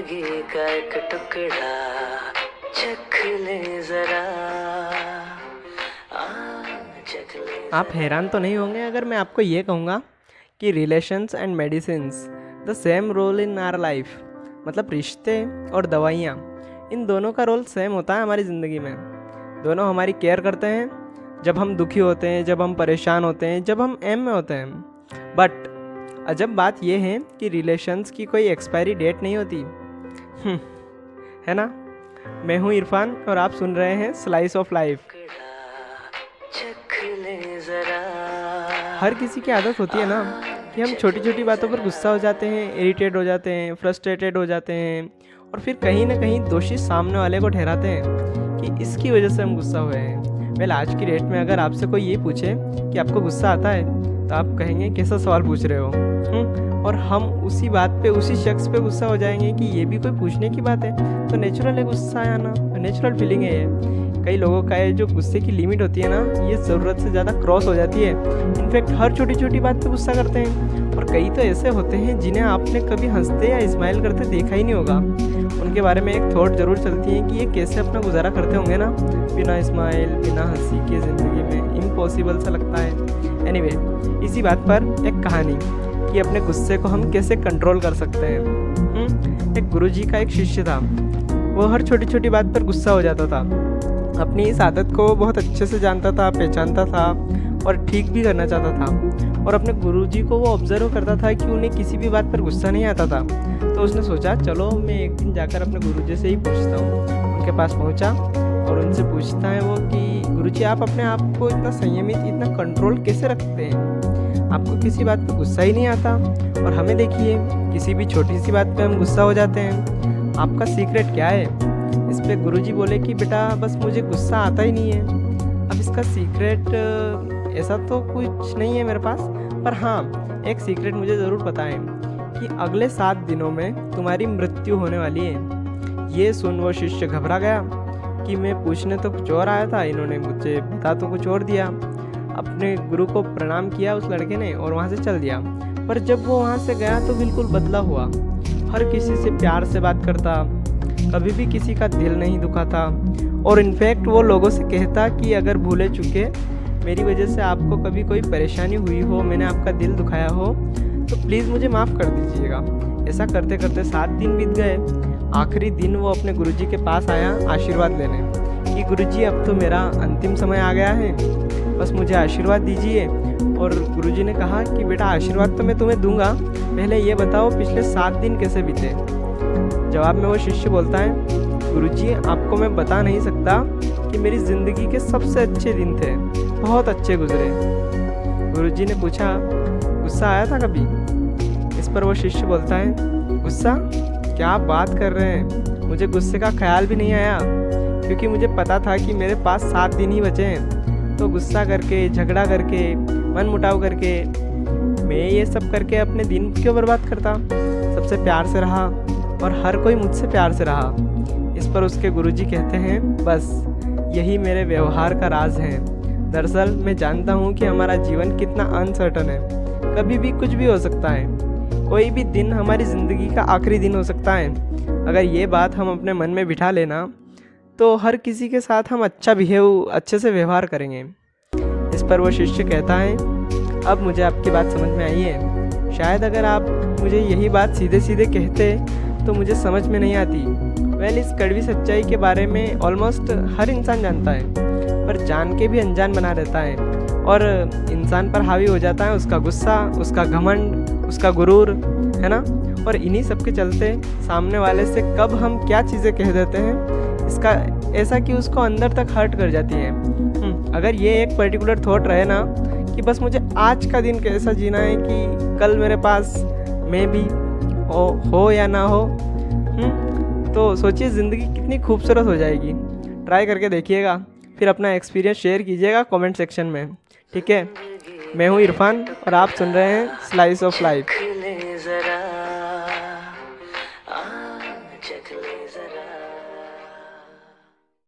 जिंदगी का एक टुकड़ा चख ले जरा, चख ले। आप हैरान तो नहीं होंगे अगर मैं आपको ये कहूँगा कि relations and medicines the same role in our life. मतलब रिश्ते और दवाइयाँ, इन दोनों का रोल सेम होता है हमारी ज़िंदगी में। दोनों हमारी केयर करते हैं जब हम दुखी होते हैं, जब हम परेशान होते हैं, जब हम एम में होते हैं। बट अजब बात यह है कि रिलेशंस की कोई एक्सपायरी डेट नहीं होती। है ना। मैं हूँ इरफान और आप सुन रहे हैं स्लाइस ऑफ लाइफ। हर किसी की आदत होती है ना कि हम छोटी छोटी बातों पर गुस्सा हो जाते हैं, इरिटेट हो जाते हैं, फ्रस्ट्रेटेड हो जाते हैं और फिर कहीं ना कहीं दोषी सामने वाले को ठहराते हैं कि इसकी वजह से हम गुस्सा हुए हैं। वेल, आज की डेट में अगर आपसे कोई ये पूछे कि आपको गुस्सा आता है तो आप कहेंगे कैसा सवाल पूछ रहे हो। और हम उसी बात पे, उसी शख्स पे गुस्सा हो जाएंगे कि ये भी कोई पूछने की बात है। तो नेचुरल है गुस्सा आना, नेचुरल फीलिंग है ये। कई लोगों का है जो गुस्से की लिमिट होती है ना, ये ज़रूरत से ज़्यादा क्रॉस हो जाती है। इनफैक्ट हर छोटी छोटी बात पे गुस्सा करते हैं। और कई तो ऐसे होते हैं जिन्हें आपने कभी हंसते या स्माइल करते देखा ही नहीं होगा। उनके बारे में एक थॉट जरूर चलती है कि ये कैसे अपना गुजारा करते होंगे ना, बिना स्माइल, बिना हंसी के ज़िंदगी में। इम्पॉसिबल सा लगता है। एनीवे, इसी बात पर एक कहानी कि अपने गुस्से को हम कैसे कंट्रोल कर सकते हैं। एक गुरुजी का एक शिष्य था। वो हर छोटी छोटी बात पर गुस्सा हो जाता था। अपनी इस आदत को बहुत अच्छे से जानता था, पहचानता था और ठीक भी करना चाहता था। और अपने गुरुजी को वो ऑब्जर्व करता था कि उन्हें किसी भी बात पर गुस्सा नहीं आता था। तो उसने सोचा चलो मैं एक दिन जाकर अपने गुरुजी से ही पूछता हूँ। उनके पास पहुँचा और उनसे पूछता है वो कि गुरुजी, आप अपने आप को इतना संयमित, इतना कंट्रोल कैसे रखते हैं? आपको किसी बात पे गुस्सा ही नहीं आता और हमें देखिए किसी भी छोटी सी बात पे हम गुस्सा हो जाते हैं। आपका सीक्रेट क्या है? इस पे गुरुजी बोले कि बेटा बस मुझे गुस्सा आता ही नहीं है। अब इसका सीक्रेट ऐसा तो कुछ नहीं है मेरे पास, पर हाँ एक सीक्रेट मुझे ज़रूर पता है कि अगले 7 दिनों में तुम्हारी मृत्यु होने वाली है। ये सुन वो शिष्य घबरा गया कि मैं पूछने तो कुछ और आया था, इन्होंने मुझे बता तो कुछ और दिया। अपने गुरु को प्रणाम किया उस लड़के ने और वहाँ से चल दिया। पर जब वो वहाँ से गया तो बिल्कुल बदला हुआ। हर किसी से प्यार से बात करता, कभी भी किसी का दिल नहीं दुखाता और इनफैक्ट वो लोगों से कहता कि अगर भूले चुके मेरी वजह से आपको कभी कोई परेशानी हुई हो, मैंने आपका दिल दुखाया हो तो प्लीज़ मुझे माफ़ कर दीजिएगा। ऐसा करते करते 7 दिन बीत गए। आखिरी दिन वो अपने गुरुजी के पास आया आशीर्वाद लेने कि गुरुजी अब तो मेरा अंतिम समय आ गया है, बस मुझे आशीर्वाद दीजिए। और गुरुजी ने कहा कि बेटा आशीर्वाद तो मैं तुम्हें दूंगा, पहले ये बताओ पिछले 7 दिन कैसे बीते। जवाब में वो शिष्य बोलता है, गुरुजी आपको मैं बता नहीं सकता कि मेरी ज़िंदगी के सबसे अच्छे दिन थे, बहुत अच्छे गुजरे। गुरुजी ने पूछा गुस्सा आया था कभी? इस पर वो शिष्य बोलता है, गुस्सा? क्या बात कर रहे हैं, मुझे गुस्से का ख्याल भी नहीं आया क्योंकि मुझे पता था कि मेरे पास 7 दिन ही बचे हैं। तो गुस्सा करके, झगड़ा करके, मन मुटाव करके, मैं ये सब करके अपने दिन क्यों बर्बाद करता? सबसे प्यार से रहा और हर कोई मुझसे प्यार से रहा। इस पर उसके गुरुजी कहते हैं, बस यही मेरे व्यवहार का राज है। दरअसल मैं जानता हूँ कि हमारा जीवन कितना अनसर्टन है, कभी भी कुछ भी हो सकता है। कोई भी दिन हमारी ज़िंदगी का आखिरी दिन हो सकता है। अगर ये बात हम अपने मन में बिठा लेना तो हर किसी के साथ हम अच्छे से व्यवहार करेंगे। इस पर वो शिष्य कहता है, अब मुझे आपकी बात समझ में आई है। शायद अगर आप मुझे यही बात सीधे सीधे कहते तो मुझे समझ में नहीं आती। वेल, इस कड़वी सच्चाई के बारे में ऑलमोस्ट हर इंसान जानता है, पर जान के भी अनजान बना रहता है और इंसान पर हावी हो जाता है उसका गुस्सा, उसका घमंड, उसका गुरूर, है ना। और इन्हीं सब के चलते सामने वाले से कब हम क्या चीज़ें कह देते हैं इसका ऐसा कि उसको अंदर तक हर्ट कर जाती है। अगर ये एक पर्टिकुलर थॉट रहे ना कि बस मुझे आज का दिन कैसा जीना है कि कल मेरे पास मैं भी हो या ना हो, तो सोचिए ज़िंदगी कितनी खूबसूरत हो जाएगी। ट्राई करके देखिएगा, फिर अपना एक्सपीरियंस शेयर कीजिएगा कमेंट सेक्शन में। ठीक है, मैं हूँ इरफान और आप सुन रहे हैं स्लाइस ऑफ लाइफ।